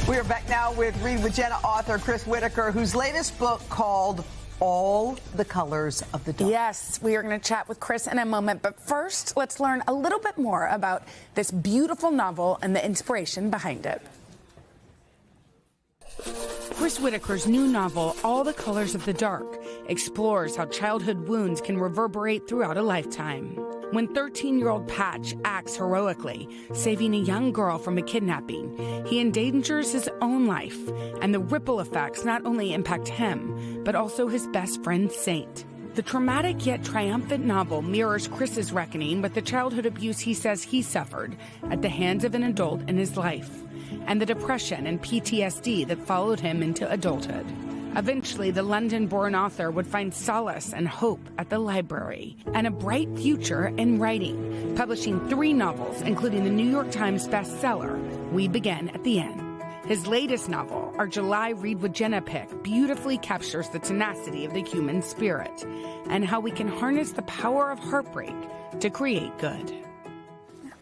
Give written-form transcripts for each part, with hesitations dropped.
We are back now with Read with Jenna author Chris Whitaker, whose latest book called All the Colors of the Dark. Yes, we are going to chat with Chris in a moment, but first, let's learn a little bit more about this beautiful novel and the inspiration behind it. Chris Whitaker's new novel, All the Colors of the Dark, explores how childhood wounds can reverberate throughout a lifetime. When 13-year-old Patch acts heroically, saving a young girl from a kidnapping, he endangers his own life, and the ripple effects not only impact him, but also his best friend, Saint. The traumatic yet triumphant novel mirrors Chris's reckoning with the childhood abuse he says he suffered at the hands of an adult in his life, and the depression and PTSD that followed him into adulthood. Eventually, the London-born author would find solace and hope at the library and a bright future in writing, publishing 3 novels, including the New York Times bestseller, We Begin at the End. His latest novel, our July Read with Jenna pick, beautifully captures the tenacity of the human spirit and how we can harness the power of heartbreak to create good.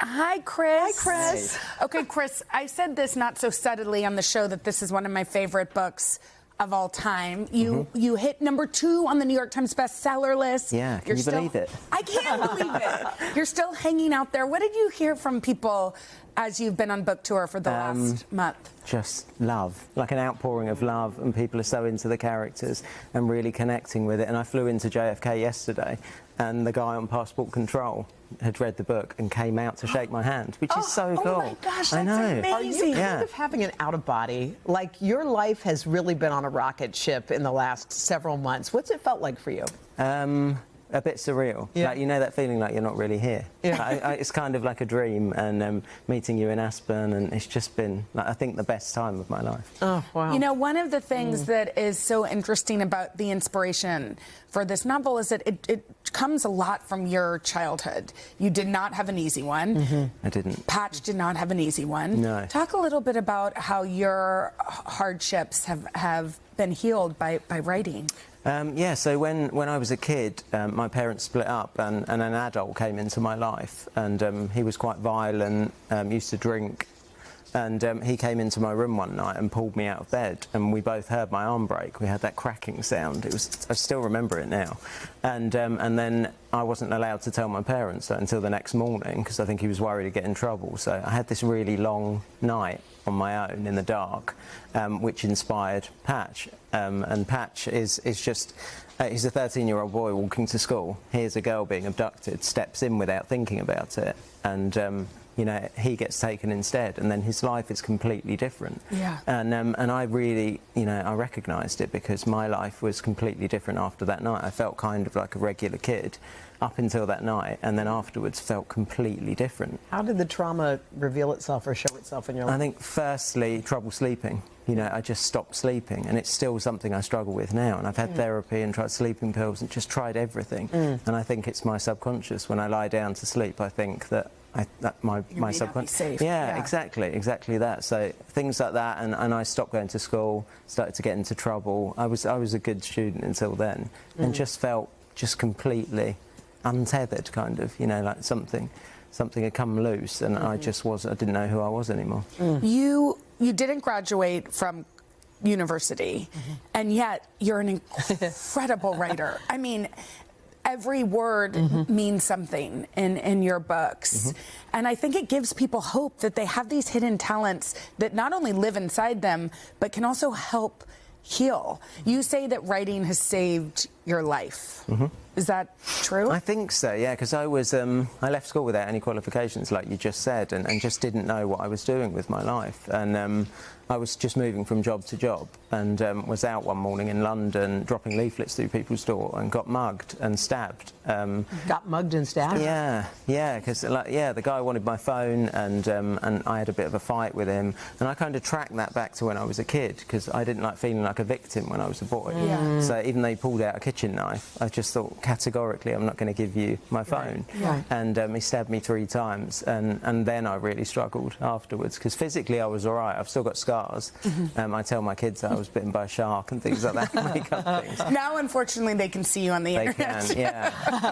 Hi, Chris. Hi, Chris. Okay, Chris, I said this not so subtly on the show that this is one of my favorite books of all time. You hit number 2 on the New York Times bestseller list. Yeah, can you believe it? I can't believe it. You're still hanging out there. What did you hear from people as you've been on book tour for the last month? Just love, like an outpouring of love, and people are so into the characters and really connecting with it. And I flew into JFK yesterday, and the guy on passport control had read the book and came out to shake my hand, which is so cool. Oh my gosh, that's I know. amazing. Are you kind of having an out-of-body? Like, your life has really been on a rocket ship in the last several months. What's it felt like for you? A bit surreal. Yeah. Like, you know that feeling like you're not really here. Yeah. It's kind of like a dream, and meeting you in Aspen, and it's just been, like, I think, the best time of my life. Oh, wow. You know, one of the things that is so interesting about the inspiration for this novel is that it comes a lot from your childhood. You did not have an easy one. I didn't. Patch did not have an easy one. No. Talk a little bit about how your hardships have been healed by writing. Yeah, so when I was a kid, my parents split up, and an adult came into my life, and he was quite violent, used to drink, and he came into my room one night and pulled me out of bed, and we both heard my arm break. We had that cracking sound. I still remember it now, and then I wasn't allowed to tell my parents until the next morning, because I think he was worried to get in trouble. So I had this really long night on my own in the dark, which inspired Patch. And Patch is just, he's a 13-year-old boy walking to school, hears a girl being abducted, steps in without thinking about it, and you know, he gets taken instead, and then his life is completely different. Yeah. And I really, you know, I recognised it, because my life was completely different after that night. I felt kind of like a regular kid up until that night, and then afterwards felt completely different. How did the trauma reveal itself or show itself in your life? I think, firstly, trouble sleeping. You know, I just stopped sleeping, and it's still something I struggle with now. And I've had therapy and tried sleeping pills and just tried everything. And I think it's my subconscious. When I lie down to sleep, I think that my subconscious. Safe. Yeah, exactly that. So things like that, and I stopped going to school, started to get into trouble. I was a good student until then, and just felt just completely untethered, kind of. You know, like something had come loose, and I didn't know who I was anymore. You didn't graduate from university, and yet you're an incredible writer. I mean, every word means something in your books. And I think it gives people hope that they have these hidden talents that not only live inside them, but can also help heal. You say that writing has saved your life. Is that true? I think so, yeah, because I left school without any qualifications, like you just said, and just didn't know what I was doing with my life. And I was just moving from job to job, and was out one morning in London dropping leaflets through people's door, and got mugged and stabbed. Got mugged and stabbed? Yeah, because the guy wanted my phone, and I had a bit of a fight with him, and I kind of tracked that back to when I was a kid, because I didn't like feeling like a victim when I was a boy. So even though he pulled out a kitchen knife, I just thought, categorically, I'm not going to give you my phone. Right. And he stabbed me 3 times, and then I really struggled afterwards, because physically I was all right. I've still got scars. I tell my kids that I was bitten by a shark and things like that. Make up things. Now, unfortunately, they can see you on the internet. They can,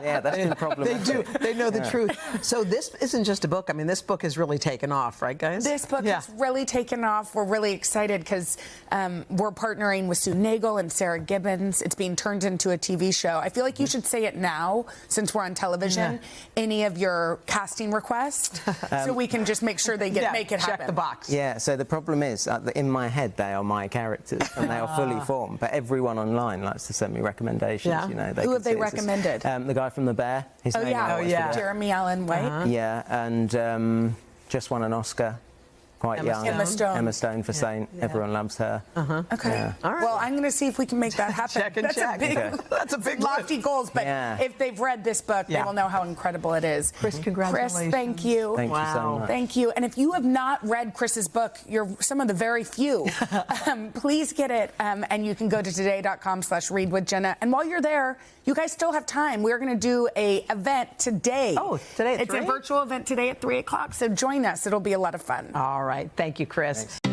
yeah, that's been problematic. They do. They know the truth. So this isn't just a book. I mean, this book has really taken off, right, guys? This book has really taken off. We're really excited because we're partnering with Sue Nagel and Sarah Gibbons. It's being turned into a TV show. I feel like you should say it now, since we're on television. Any of your casting requests, so we can just make sure they make it happen. Check the box. Yeah. So the problem is, in my head, they are my characters and they are fully formed. But everyone online likes to send me recommendations. Yeah. You know, Who have they recommended? The guy from The Bear. His name I always forget. Jeremy Allen White. Yeah, and just won an Oscar. Quite young. Emma Stone for Saint. Everyone loves her. Okay. Yeah. All right. Well, I'm going to see if we can make that happen. Check and check. That's a big lofty list. goals, but if they've read this book, they will know how incredible it is. Chris, congratulations. Chris, thank you. Thank you so much. Thank you. And if you have not read Chris's book, you're some of the very few. Please get it, and you can go to today.com/readwithjenna. And while you're there, you guys still have time. We're going to do a event today. Oh, today at 3? It's a virtual event today at 3 o'clock, so join us. It'll be a lot of fun. All right. Thank you, Chris. Thanks.